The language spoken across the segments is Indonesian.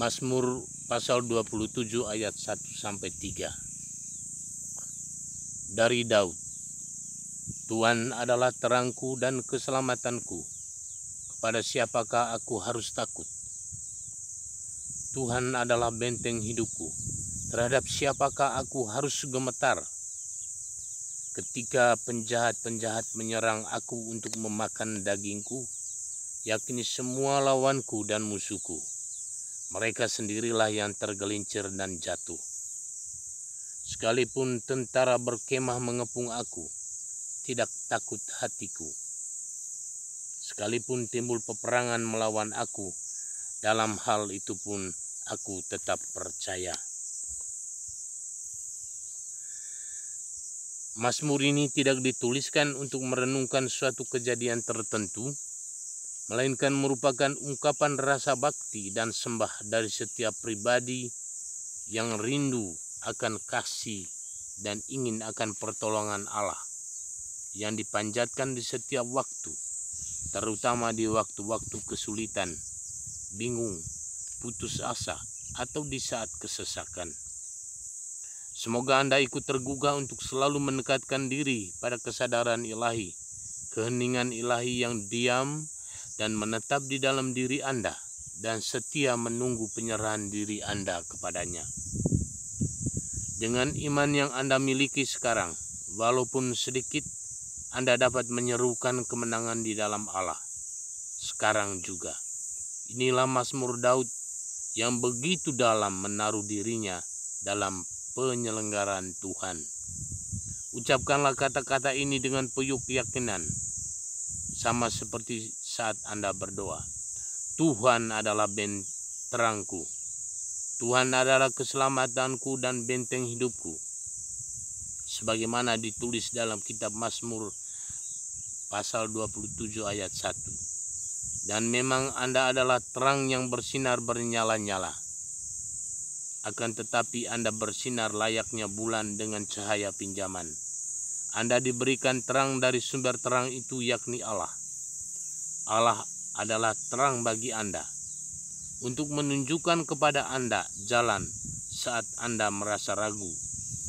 Mazmur pasal 27 ayat 1-3. Dari Daud. Tuhan adalah terangku dan keselamatanku. Kepada siapakah aku harus takut? Tuhan adalah benteng hidupku. Terhadap siapakah aku harus gemetar? Ketika penjahat-penjahat menyerang aku untuk memakan dagingku, yakni semua lawanku dan musuhku, mereka sendirilah yang tergelincir dan jatuh. Sekalipun tentara berkemah mengepung aku, tidak takut hatiku. Sekalipun timbul peperangan melawan aku, dalam hal itu pun aku tetap percaya. Mazmur ini tidak dituliskan untuk merenungkan suatu kejadian tertentu, melainkan merupakan ungkapan rasa bakti dan sembah dari setiap pribadi yang rindu akan kasih dan ingin akan pertolongan Allah, yang dipanjatkan di setiap waktu, terutama di waktu-waktu kesulitan, bingung, putus asa, atau di saat kesesakan. Semoga Anda ikut tergugah untuk selalu mendekatkan diri pada kesadaran ilahi, keheningan ilahi yang diam dan menetap di dalam diri Anda, dan setia menunggu penyerahan diri Anda kepadanya. Dengan iman yang Anda miliki sekarang, walaupun sedikit, Anda dapat menyerukan kemenangan di dalam Allah. Sekarang juga. Inilah Mazmur Daud yang begitu dalam menaruh dirinya dalam penyelenggaraan Tuhan. Ucapkanlah kata-kata ini dengan penuh keyakinan, sama seperti saat Anda berdoa. Tuhan adalah terangku. Tuhan adalah keselamatanku dan benteng hidupku. Sebagaimana ditulis dalam kitab Mazmur pasal 27 ayat 1. Dan memang Anda adalah terang yang bersinar bernyala-nyala. Akan tetapi Anda bersinar layaknya bulan dengan cahaya pinjaman. Anda diberikan terang dari sumber terang itu, yakni Allah. Allah adalah terang bagi Anda, untuk menunjukkan kepada Anda jalan saat Anda merasa ragu,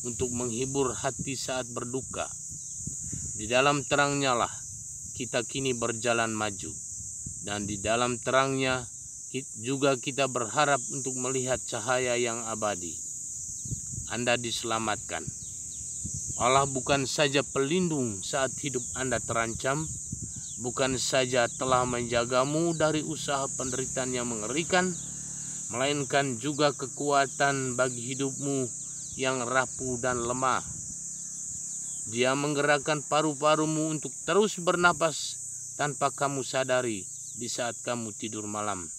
untuk menghibur hati saat berduka. Di dalam terangnya lah kita kini berjalan maju, dan di dalam terangnya juga kita berharap untuk melihat cahaya yang abadi. Anda diselamatkan. Allah bukan saja pelindung saat hidup Anda terancam, bukan saja telah menjagamu dari usaha penderitaan yang mengerikan, melainkan juga kekuatan bagi hidupmu yang rapuh dan lemah. Dia menggerakkan paru-parumu untuk terus bernapas tanpa kamu sadari di saat kamu tidur malam,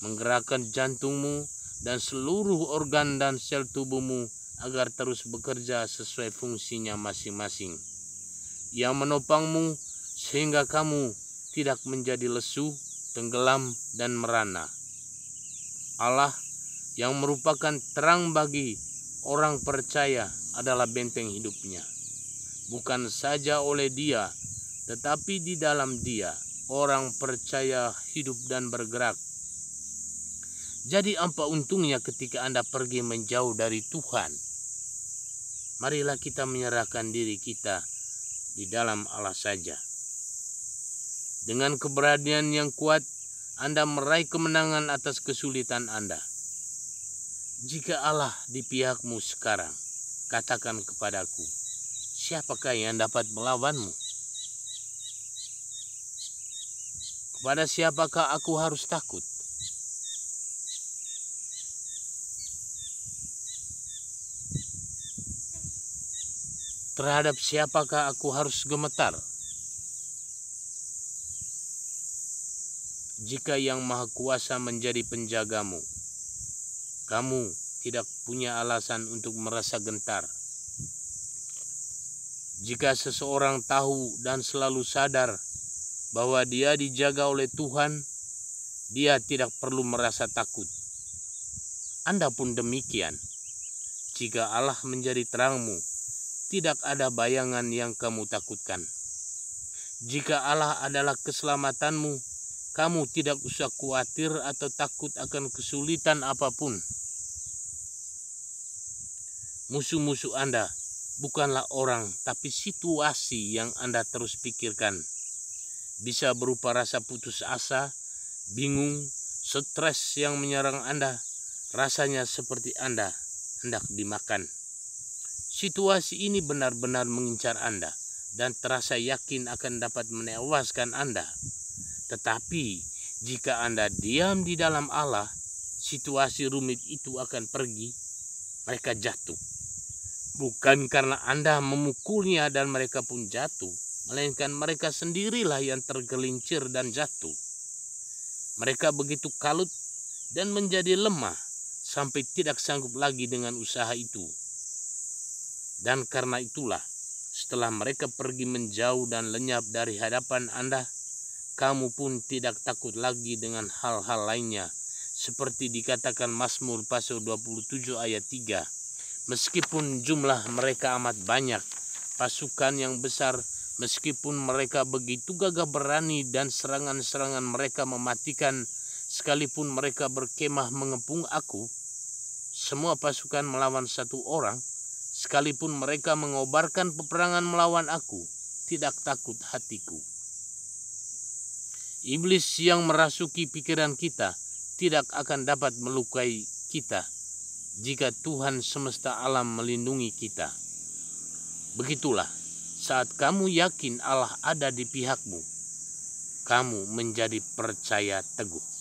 menggerakkan jantungmu dan seluruh organ dan sel tubuhmu agar terus bekerja sesuai fungsinya masing-masing. Ia menopangmu sehingga kamu tidak menjadi lesu, tenggelam, dan merana. Allah yang merupakan terang bagi orang percaya adalah benteng hidupnya. Bukan saja oleh Dia, tetapi di dalam Dia orang percaya hidup dan bergerak. Jadi apa untungnya ketika Anda pergi menjauh dari Tuhan? Marilah kita menyerahkan diri kita di dalam Allah saja. Dengan keberanian yang kuat, Anda meraih kemenangan atas kesulitan Anda. Jika Allah di pihakmu sekarang, katakan kepadaku, siapakah yang dapat melawanmu? Kepada siapakah aku harus takut? Terhadap siapakah aku harus gemetar? Jika Yang Maha Kuasa menjadi penjagamu, kamu tidak punya alasan untuk merasa gentar. Jika seseorang tahu dan selalu sadar bahwa dia dijaga oleh Tuhan, dia tidak perlu merasa takut. Anda pun demikian. Jika Allah menjadi terangmu, tidak ada bayangan yang kamu takutkan. Jika Allah adalah keselamatanmu, kamu tidak usah khawatir atau takut akan kesulitan apapun. Musuh-musuh Anda bukanlah orang, tapi situasi yang Anda terus pikirkan. Bisa berupa rasa putus asa, bingung, stres yang menyerang Anda. Rasanya seperti Anda hendak dimakan. Situasi ini benar-benar mengincar Anda dan terasa yakin akan dapat menewaskan Anda. Tetapi jika Anda diam di dalam Allah, situasi rumit itu akan pergi. Mereka jatuh. Bukan karena Anda memukulnya dan mereka pun jatuh, melainkan mereka sendirilah yang tergelincir dan jatuh. Mereka begitu kalut dan menjadi lemah sampai tidak sanggup lagi dengan usaha itu. Dan karena itulah, setelah mereka pergi menjauh dan lenyap dari hadapan Anda, kamu pun tidak takut lagi dengan hal-hal lainnya. Seperti dikatakan Mazmur pasal 27 ayat 3. Meskipun jumlah mereka amat banyak, pasukan yang besar, meskipun mereka begitu gagah berani dan serangan-serangan mereka mematikan, sekalipun mereka berkemah mengepung aku, semua pasukan melawan satu orang, sekalipun mereka mengobarkan peperangan melawan aku, tidak takut hatiku. Iblis yang merasuki pikiran kita tidak akan dapat melukai kita jika Tuhan semesta alam melindungi kita. Begitulah, saat kamu yakin Allah ada di pihakmu, kamu menjadi percaya teguh.